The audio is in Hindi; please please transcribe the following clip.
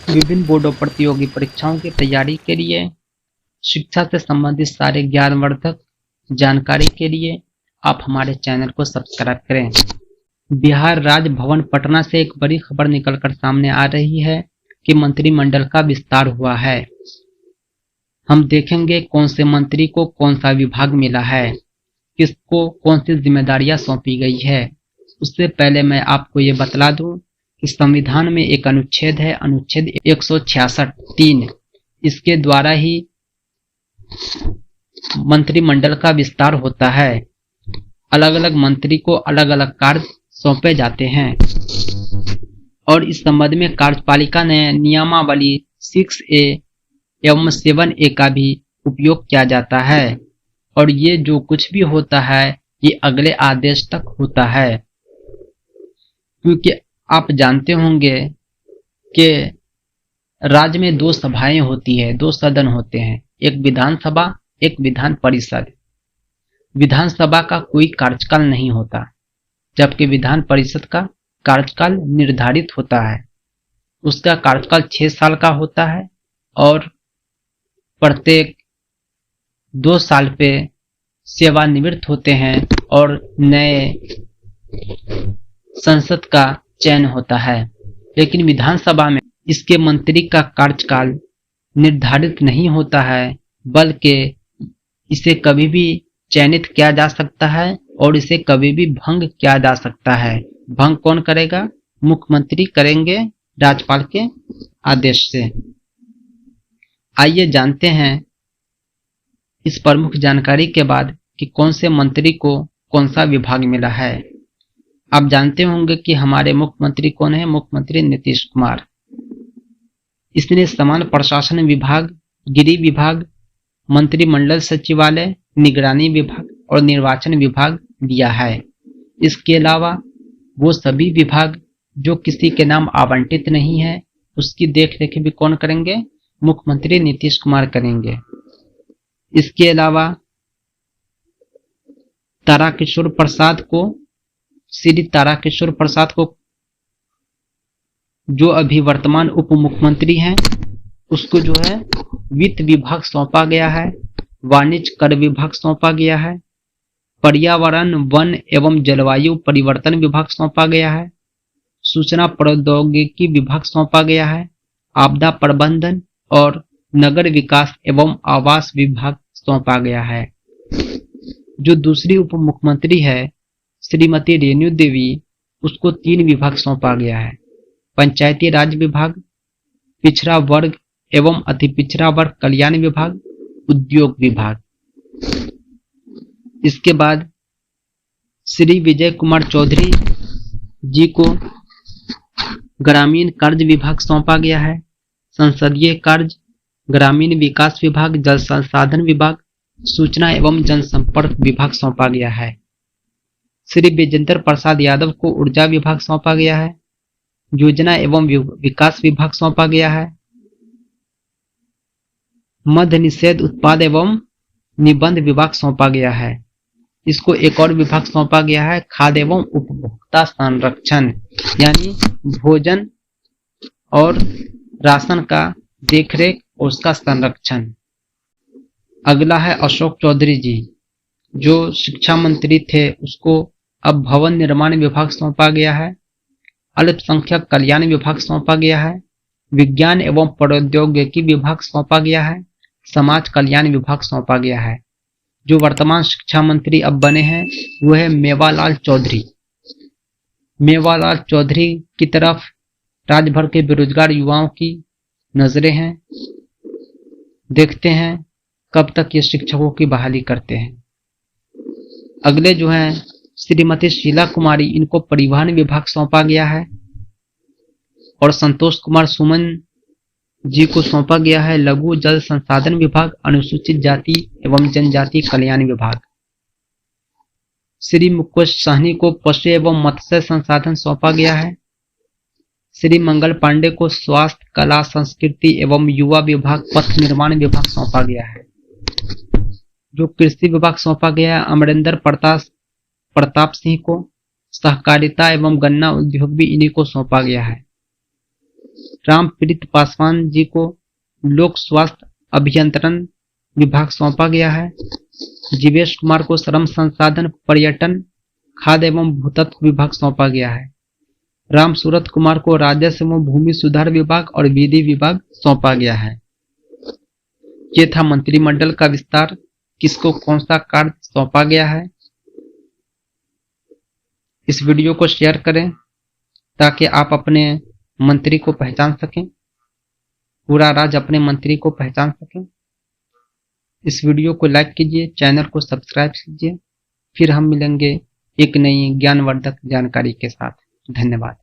विभिन्न बोर्ड और प्रतियोगी परीक्षाओं की तैयारी के लिए, शिक्षा से संबंधित सारे ज्ञानवर्धक जानकारी के लिए आप हमारे चैनल को सब्सक्राइब करें। बिहार राज्य भवन पटना से एक बड़ी खबर निकलकर सामने आ रही है कि मंत्रिमंडल का विस्तार हुआ है। हम देखेंगे कौन से मंत्री को कौन सा विभाग मिला है, किसको कौन सी जिम्मेदारियां सौंपी गई है। उससे पहले मैं आपको ये बतला दूं कि संविधान में एक अनुच्छेद है, अनुच्छेद 166(3). इसके द्वारा ही मंत्रिमंडल का विस्तार होता है। अलग अलग मंत्री को अलग अलग कार्य सौंपे जाते हैं और इस संबंध में कार्यपालिका ने नियमावली 6A एवं 7A का भी उपयोग किया जाता है और ये जो कुछ भी होता है ये अगले आदेश तक होता है, क्योंकि आप जानते होंगे कि राज्य में 2 सभाएं होती है, 2 सदन होते हैं, एक विधानसभा, एक विधान परिषद। विधानसभा का कोई कार्यकाल नहीं होता, जबकि विधान परिषद का कार्यकाल निर्धारित होता है। उसका कार्यकाल 6 साल का होता है और प्रत्येक 2 साल पे सेवानिवृत्त होते हैं और नए संसद का चयन होता है। लेकिन विधानसभा में इसके मंत्री का कार्यकाल निर्धारित नहीं होता है, बल्कि इसे कभी भी चयनित किया जा सकता है और इसे कभी भी भंग किया जा सकता है। भंग कौन करेगा? मुख्यमंत्री करेंगे राज्यपाल के आदेश से। आइए जानते हैं इस प्रमुख जानकारी के बाद कि कौन से मंत्री को कौन सा विभाग मिला है। आप जानते होंगे कि हमारे मुख्यमंत्री कौन है? मुख्यमंत्री नीतीश कुमार। इसने समान प्रशासन विभाग, गृह विभाग, मंत्रिमंडल सचिवालय, निगरानी विभाग और निर्वाचन विभाग दिया है। इसके अलावा वो सभी विभाग जो किसी के नाम आवंटित नहीं है, उसकी देखरेख भी कौन करेंगे? मुख्यमंत्री नीतीश कुमार करेंगे। इसके अलावा ताराकिशोर प्रसाद को, श्री ताराकिशोर प्रसाद को, जो अभी वर्तमान उप मुख्यमंत्री हैं, उसको जो है वित्त विभाग सौंपा गया है, वाणिज्य कर विभाग सौंपा गया है, पर्यावरण, वन एवं जलवायु परिवर्तन विभाग सौंपा गया है, सूचना प्रौद्योगिकी विभाग सौंपा गया है, आपदा प्रबंधन और नगर विकास एवं आवास विभाग सौंपा गया है। जो दूसरी उप मुख्यमंत्री है श्रीमती रेणु देवी, उसको 3 विभाग सौंपा गया है, पंचायती राज विभाग, पिछड़ा वर्ग एवं अति पिछड़ा वर्ग कल्याण विभाग, उद्योग विभाग। इसके बाद श्री विजय कुमार चौधरी जी को ग्रामीण कार्य विभाग सौंपा गया है, संसदीय कार्य, ग्रामीण विकास विभाग, जल संसाधन विभाग, सूचना एवं जनसंपर्क विभाग सौंपा गया है। श्री विजेंद्र प्रसाद यादव को ऊर्जा विभाग सौंपा गया है, योजना एवं विकास विभाग सौंपा गया है, मद्य निषेध उत्पाद एवं निबंध विभाग सौंपा गया है। इसको एक और विभाग सौंपा गया है, खाद्य एवं उपभोक्ता संरक्षण, यानी भोजन और राशन का देखरेख और उसका संरक्षण। अगला है अशोक चौधरी जी, जो शिक्षा मंत्री थे, उसको अब भवन निर्माण विभाग सौंपा गया है, अल्पसंख्यक कल्याण विभाग सौंपा गया है, विज्ञान एवं प्रौद्योगिकी विभाग सौंपा गया है, समाज कल्याण विभाग सौंपा गया है। जो वर्तमान शिक्षा मंत्री अब बने हैं वो है मेवालाल चौधरी। मेवालाल चौधरी की तरफ राज्य भर के बेरोजगार युवाओं की नजरें हैं। देखते हैं कब तक ये शिक्षकों की बहाली करते हैं। अगले जो हैं श्रीमती शीला कुमारी, इनको परिवहन विभाग सौंपा गया है और संतोष कुमार सुमन जी को सौंपा गया है लघु जल संसाधन विभाग, अनुसूचित जाति एवं जनजाति कल्याण विभाग। श्री मुकेश सहनी को पशु एवं मत्स्य संसाधन सौंपा गया है। श्री मंगल पांडे को स्वास्थ्य, कला, संस्कृति एवं युवा विभाग, पथ निर्माण विभाग सौंपा गया है। जो कृषि विभाग सौंपा गया है अमरेंद्र प्रताप सिंह को, सहकारिता एवं गन्ना उद्योग भी इन्हीं को सौंपा गया है। रामप्रीत पासवान जी को लोक स्वास्थ्य अभियंत्रण विभाग सौंपा गया है। जीवेश कुमार को श्रम संसाधन पर्यटन खाद्य एवं भूतत्व विभाग सौंपा गया है। राम सूरत कुमार को राजस्व एवं भूमि सुधार विभाग और विधि विभाग सौंपा गया है। ये था मंत्रिमंडल का विस्तार। किसको कौन सा कार्य सौंपा गया है। इस वीडियो को शेयर करें ताकि आप अपने मंत्री को पहचान सकें, पूरा राज्य अपने मंत्री को पहचान सकें। इस वीडियो को लाइक कीजिए, चैनल को सब्सक्राइब कीजिए। फिर हम मिलेंगे एक नई ज्ञानवर्धक जानकारी के साथ। धन्यवाद।